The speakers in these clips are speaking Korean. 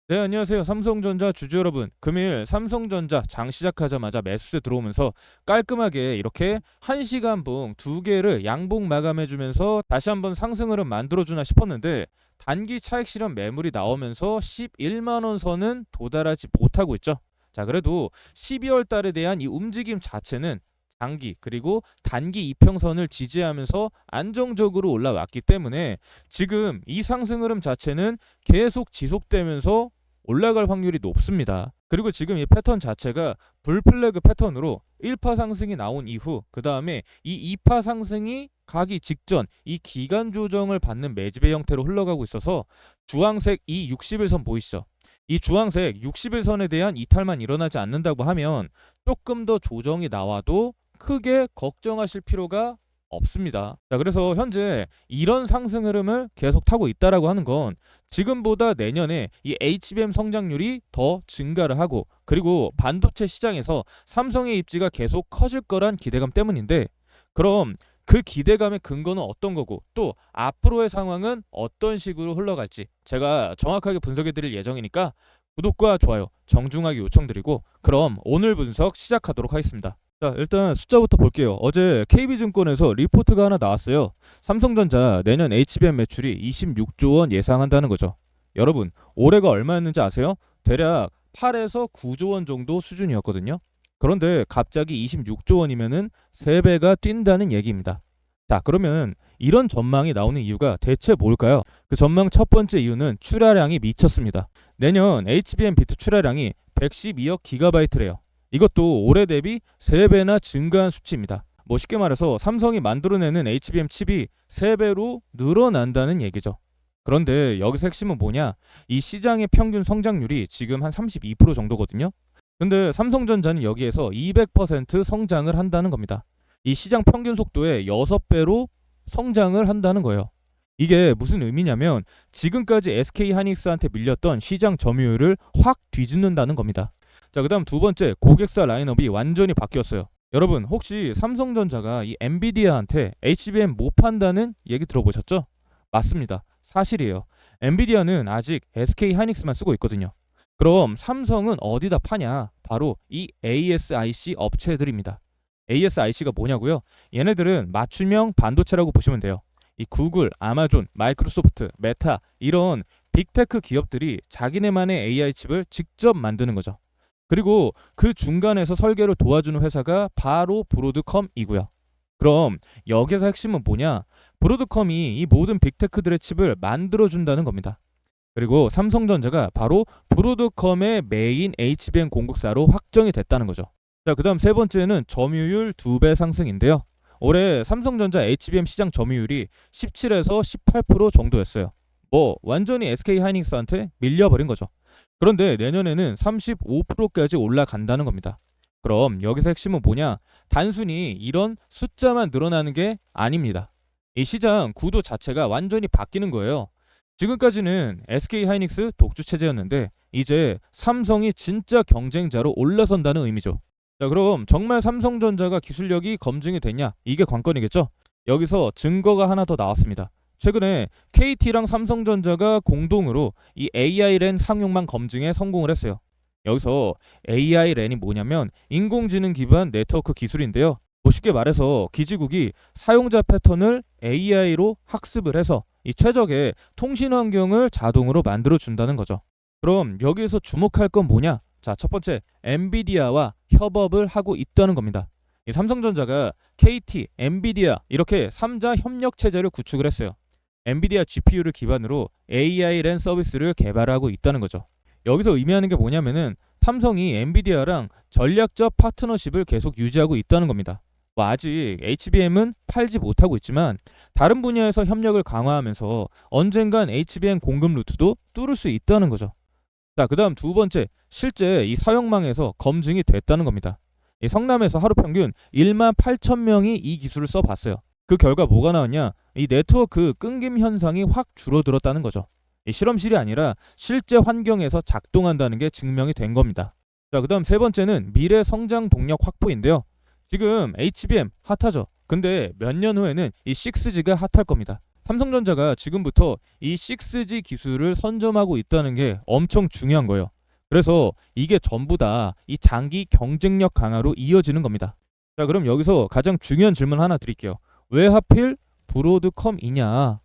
네, 안녕하세요. 삼성전자 주주 여러분. 금일 삼성전자 장 시작하자마자 매수세 들어오면서 깔끔하게 이렇게 1시간 봉 2개를 양봉 마감해주면서 다시 한번 상승 흐름 만들어주나 싶었는데 단기 차익 실현 매물이 나오면서 11만 원 선은 도달하지 못하고 있죠. 자, 그래도 12월 달에 대한 이 움직임 자체는 장기 그리고 단기 이평선을 지지하면서 안정적으로 올라왔기 때문에 지금 이 상승 흐름 자체는 계속 지속되면서 올라갈 확률이 높습니다. 그리고 지금 이 패턴 자체가 불플래그 패턴으로 1파 상승이 나온 이후 그 다음에 이 2파 상승이 가기 직전 이 기간 조정을 받는 매집의 형태로 흘러가고 있어서 주황색 이 60일선 보이시죠? 이 주황색 60일선에 대한 이탈만 일어나지 않는다고 하면 조금 더 조정이 나와도 크게 걱정하실 필요가 없습니다. 자, 그래서 현재 이런 상승 흐름을 계속 타고 있다라고 하는 건 지금보다 내년에 이 HBM 성장률이 더 증가를 하고 그리고 반도체 시장에서 삼성의 입지가 계속 커질 거란 기대감 때문인데 그럼 그 기대감의 근거는 어떤 거고 또 앞으로의 상황은 어떤 식으로 흘러갈지 제가 정확하게 분석해 드릴 예정이니까 구독과 좋아요 정중하게 요청드리고 그럼 오늘 분석 시작하도록 하겠습니다. 자, 일단 숫자부터 볼게요. 어제 KB증권에서 리포트가 하나 나왔어요. 삼성전자 내년 HBM 매출이 26조 원 예상한다는 거죠. 여러분, 올해가 얼마였는지 아세요? 대략 8에서 9조 원 정도 수준이었거든요. 그런데 갑자기 26조 원이면은 3배가 뛴다는 얘기입니다. 자, 그러면 이런 전망이 나오는 이유가 대체 뭘까요? 그 전망 첫 번째 이유는 출하량이 미쳤습니다. 내년 HBM 비트 출하량이 112억 기가바이트래요. 이것도 올해 대비 3배나 증가한 수치입니다. 뭐 쉽게 말해서 삼성이 만들어내는 HBM 칩이 3배로 늘어난다는 얘기죠. 그런데 여기서 핵심은 뭐냐? 이 시장의 평균 성장률이 지금 한 32% 정도거든요. 근데 삼성전자는 여기에서 200% 성장을 한다는 겁니다. 이 시장 평균 속도의 6배로 성장을 한다는 거예요. 이게 무슨 의미냐면 지금까지 SK 하이닉스한테 밀렸던 시장 점유율을 확 뒤집는다는 겁니다. 자, 그다음 두 번째 고객사 라인업이 완전히 바뀌었어요. 여러분 혹시 삼성전자가 이 엔비디아한테 HBM 못 판다는 얘기 들어보셨죠? 맞습니다. 사실이에요. 엔비디아는 아직 SK 하이닉스만 쓰고 있거든요. 그럼 삼성은 어디다 파냐? 바로 이 ASIC 업체들입니다. ASIC가 뭐냐고요? 얘네들은 맞춤형 반도체라고 보시면 돼요. 이 구글, 아마존, 마이크로소프트, 메타 이런 빅테크 기업들이 자기네만의 AI 칩을 직접 만드는 거죠. 그리고 그 중간에서 설계를 도와주는 회사가 바로 브로드컴이고요. 그럼 여기서 핵심은 뭐냐? 브로드컴이 이 모든 빅테크들의 칩을 만들어준다는 겁니다. 그리고 삼성전자가 바로 브로드컴의 메인 HBM 공급사로 확정이 됐다는 거죠. 자, 그다음 세 번째는 점유율 2배 상승인데요. 올해 삼성전자 HBM 시장 점유율이 17에서 18% 정도였어요. 뭐 완전히 SK 하이닉스한테 밀려버린 거죠. 그런데 내년에는 35%까지 올라간다는 겁니다. 그럼 여기서 핵심은 뭐냐? 단순히 이런 숫자만 늘어나는 게 아닙니다. 이 시장 구도 자체가 완전히 바뀌는 거예요. 지금까지는 SK 하이닉스 독주 체제였는데 이제 삼성이 진짜 경쟁자로 올라선다는 의미죠. 자, 그럼 정말 삼성전자가 기술력이 검증이 됐냐? 이게 관건이겠죠? 여기서 증거가 하나 더 나왔습니다. 최근에 KT랑 삼성전자가 공동으로 이 AI-랜 상용망 검증에 성공을 했어요. 여기서 AI-랜이 뭐냐면 인공지능 기반 네트워크 기술인데요. 뭐 쉽게 말해서 기지국이 사용자 패턴을 AI로 학습을 해서 이 최적의 통신 환경을 자동으로 만들어 준다는 거죠. 그럼 여기에서 주목할 건 뭐냐? 자, 첫 번째, 엔비디아와 협업을 하고 있다는 겁니다. 이 삼성전자가 KT, 엔비디아 이렇게 3자 협력 체제를 구축을 했어요. 엔비디아 GPU를 기반으로 AI 랜 서비스를 개발하고 있다는 거죠. 여기서 의미하는 게 뭐냐면은 삼성이 엔비디아랑 전략적 파트너십을 계속 유지하고 있다는 겁니다. 뭐 아직 HBM은 팔지 못하고 있지만 다른 분야에서 협력을 강화하면서 언젠간 HBM 공급 루트도 뚫을 수 있다는 거죠. 자, 그다음 두 번째, 실제 이 사용망에서 검증이 됐다는 겁니다. 이 성남에서 하루 평균 1만 8천 명이 이 기술을 써봤어요. 그 결과 뭐가 나왔냐? 이 네트워크 끊김 현상이 확 줄어들었다는 거죠. 이 실험실이 아니라 실제 환경에서 작동한다는 게 증명이 된 겁니다. 자, 그다음 세 번째는 미래 성장 동력 확보인데요. 지금 HBM 핫하죠. 근데 몇 년 후에는 이 6G가 핫할 겁니다. 삼성전자가 지금부터 이 6G 기술을 선점하고 있다는 게 엄청 중요한 거예요. 그래서 이게 전부 다 이 장기 경쟁력 강화로 이어지는 겁니다. 자, 그럼 여기서 가장 중요한 질문 하나 드릴게요. 왜 하필 브로드컴이냐?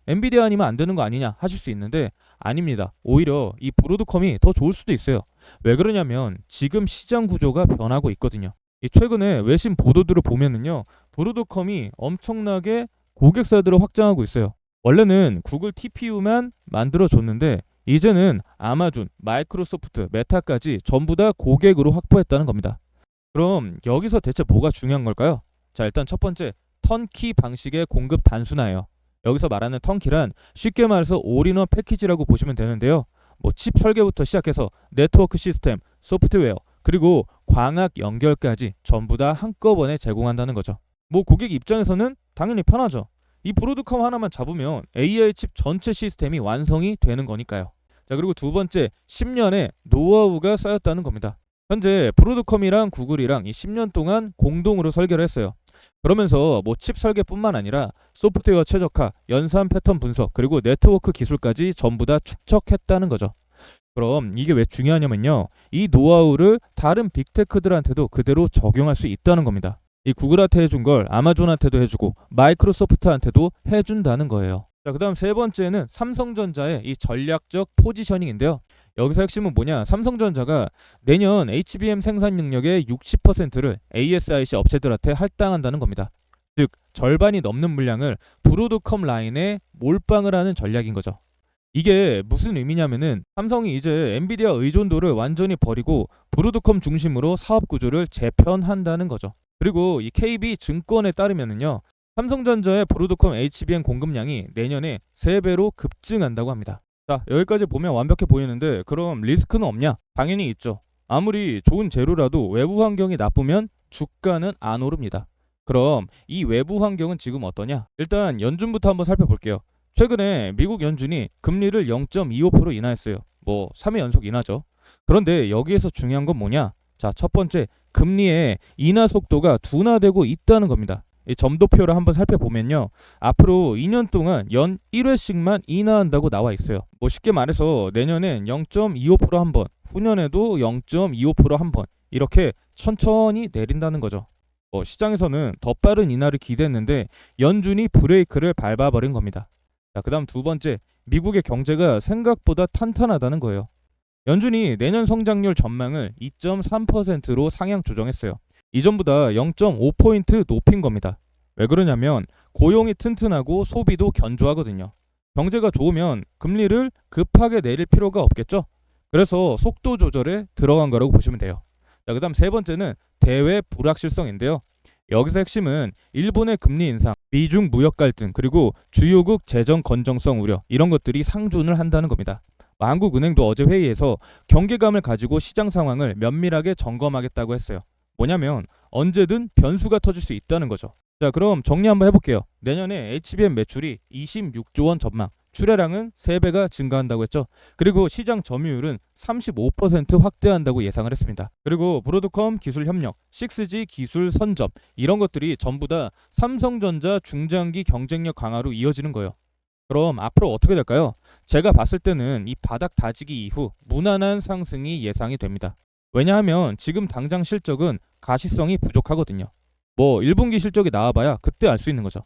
엔비디아 아니면 안 되는 거 아니냐 하실 수 있는데 아닙니다. 오히려 이 브로드컴이 더 좋을 수도 있어요. 왜 그러냐면 지금 시장 구조가 변하고 있거든요. 이 최근에 외신 보도들을 보면은요, 브로드컴이 엄청나게 고객사들을 확장하고 있어요. 원래는 구글 TPU만 만들어줬는데 이제는 아마존, 마이크로소프트, 메타까지 전부 다 고객으로 확보했다는 겁니다. 그럼 여기서 대체 뭐가 중요한 걸까요? 자, 일단 첫 번째, 턴키 방식의 공급 단순화예요. 여기서 말하는 턴키란 쉽게 말해서 올인원 패키지라고 보시면 되는데요. 뭐 칩 설계부터 시작해서 네트워크 시스템, 소프트웨어, 그리고 광학 연결까지 전부 다 한꺼번에 제공한다는 거죠. 뭐 고객 입장에서는 당연히 편하죠. 이 브로드컴 하나만 잡으면 AI 칩 전체 시스템이 완성이 되는 거니까요. 자, 그리고 두 번째, 10년의 노하우가 쌓였다는 겁니다. 현재 브로드컴이랑 구글이랑 이 10년 동안 공동으로 설계를 했어요. 그러면서 뭐 칩 설계뿐만 아니라 소프트웨어 최적화, 연산 패턴 분석, 그리고 네트워크 기술까지 전부 다 축적했다는 거죠. 그럼 이게 왜 중요하냐면요, 이 노하우를 다른 빅테크들한테도 그대로 적용할 수 있다는 겁니다. 이 구글한테 해준 걸 아마존한테도 해주고 마이크로소프트한테도 해준다는 거예요. 자, 그 다음 세 번째는 삼성전자의 이 전략적 포지셔닝인데요. 여기서 핵심은 뭐냐, 삼성전자가 내년 HBM 생산 능력의 60%를 ASIC 업체들한테 할당한다는 겁니다. 즉 절반이 넘는 물량을 브로드컴 라인에 몰빵을 하는 전략인 거죠. 이게 무슨 의미냐면은 삼성이 이제 엔비디아 의존도를 완전히 버리고 브로드컴 중심으로 사업 구조를 재편한다는 거죠. 그리고 이 KB증권에 따르면은요, 삼성전자의 브로드컴 HBM 공급량이 내년에 3배로 급증한다고 합니다. 자, 여기까지 보면 완벽해 보이는데 그럼 리스크는 없냐? 당연히 있죠. 아무리 좋은 재료라도 외부 환경이 나쁘면 주가는 안 오릅니다. 그럼 이 외부 환경은 지금 어떠냐? 일단 연준부터 한번 살펴볼게요. 최근에 미국 연준이 금리를 0.25% 인하했어요. 뭐 3회 연속 인하죠. 그런데 여기에서 중요한 건 뭐냐? 자, 첫 번째, 금리의 인하 속도가 둔화되고 있다는 겁니다. 이 점도표를 한번 살펴보면요, 앞으로 2년 동안 연 1회씩만 인하한다고 나와 있어요. 뭐 쉽게 말해서 내년엔 0.25% 한 번, 후년에도 0.25% 한 번, 이렇게 천천히 내린다는 거죠. 시장에서는 더 빠른 인하를 기대했는데 연준이 브레이크를 밟아버린 겁니다. 자, 그 다음 두 번째, 미국의 경제가 생각보다 탄탄하다는 거예요. 연준이 내년 성장률 전망을 2.3%로 상향 조정했어요. 이전보다 0.5포인트 높인 겁니다. 왜 그러냐면 고용이 튼튼하고 소비도 견조하거든요. 경제가 좋으면 금리를 급하게 내릴 필요가 없겠죠. 그래서 속도 조절에 들어간 거라고 보시면 돼요. 자, 그다음 세 번째는 대외 불확실성인데요. 여기서 핵심은 일본의 금리 인상, 미중 무역 갈등, 그리고 주요국 재정 건전성 우려, 이런 것들이 상존을 한다는 겁니다. 한국은행도 어제 회의에서 경계감을 가지고 시장 상황을 면밀하게 점검하겠다고 했어요. 뭐냐면 언제든 변수가 터질 수 있다는 거죠. 자, 그럼 정리 한번 해볼게요. 내년에 HBM 매출이 26조 원 전망, 출하량은 3배가 증가한다고 했죠. 그리고 시장 점유율은 35% 확대한다고 예상을 했습니다. 그리고 브로드컴 기술 협력, 6G 기술 선점, 이런 것들이 전부 다 삼성전자 중장기 경쟁력 강화로 이어지는 거예요. 그럼 앞으로 어떻게 될까요? 제가 봤을 때는 이 바닥 다지기 이후 무난한 상승이 예상이 됩니다. 왜냐하면 지금 당장 실적은 가시성이 부족하거든요. 뭐 1분기 실적이 나와봐야 그때 알 수 있는 거죠.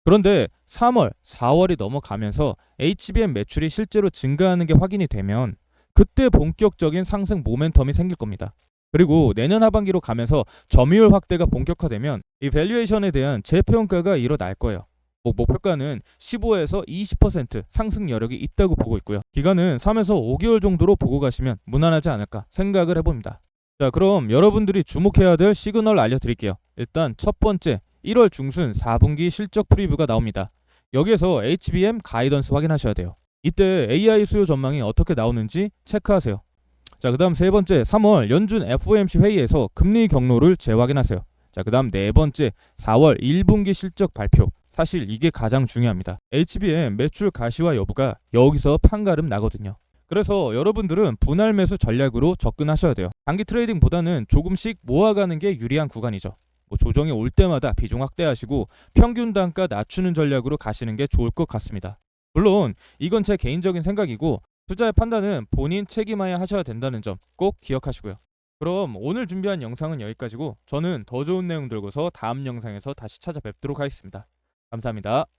그런데 3월, 4월이 넘어가면서 HBM 매출이 실제로 증가하는 게 확인이 되면 그때 본격적인 상승 모멘텀이 생길 겁니다. 그리고 내년 하반기로 가면서 점유율 확대가 본격화되면 이 밸류에이션에 대한 재평가가 일어날 거예요. 목표가는 15에서 20% 상승 여력이 있다고 보고 있고요. 기간은 3에서 5개월 정도로 보고 가시면 무난하지 않을까 생각을 해봅니다. 자, 그럼 여러분들이 주목해야 될 시그널 알려드릴게요. 일단 첫 번째, 1월 중순 4분기 실적 프리뷰가 나옵니다. 여기에서 HBM 가이던스 확인하셔야 돼요. 이때 AI 수요 전망이 어떻게 나오는지 체크하세요. 자, 그 다음 세 번째, 3월 연준 FOMC 회의에서 금리 경로를 재확인하세요. 자, 그 다음 네 번째, 4월 1분기 실적 발표. 사실 이게 가장 중요합니다. HBM 매출 가시화 여부가 여기서 판가름 나거든요. 그래서 여러분들은 분할 매수 전략으로 접근하셔야 돼요. 단기 트레이딩보다는 조금씩 모아가는 게 유리한 구간이죠. 뭐 조정이 올 때마다 비중 확대하시고 평균 단가 낮추는 전략으로 가시는 게 좋을 것 같습니다. 물론 이건 제 개인적인 생각이고 투자의 판단은 본인 책임하에 하셔야 된다는 점 꼭 기억하시고요. 그럼 오늘 준비한 영상은 여기까지고 저는 더 좋은 내용 들고서 다음 영상에서 다시 찾아뵙도록 하겠습니다. 감사합니다.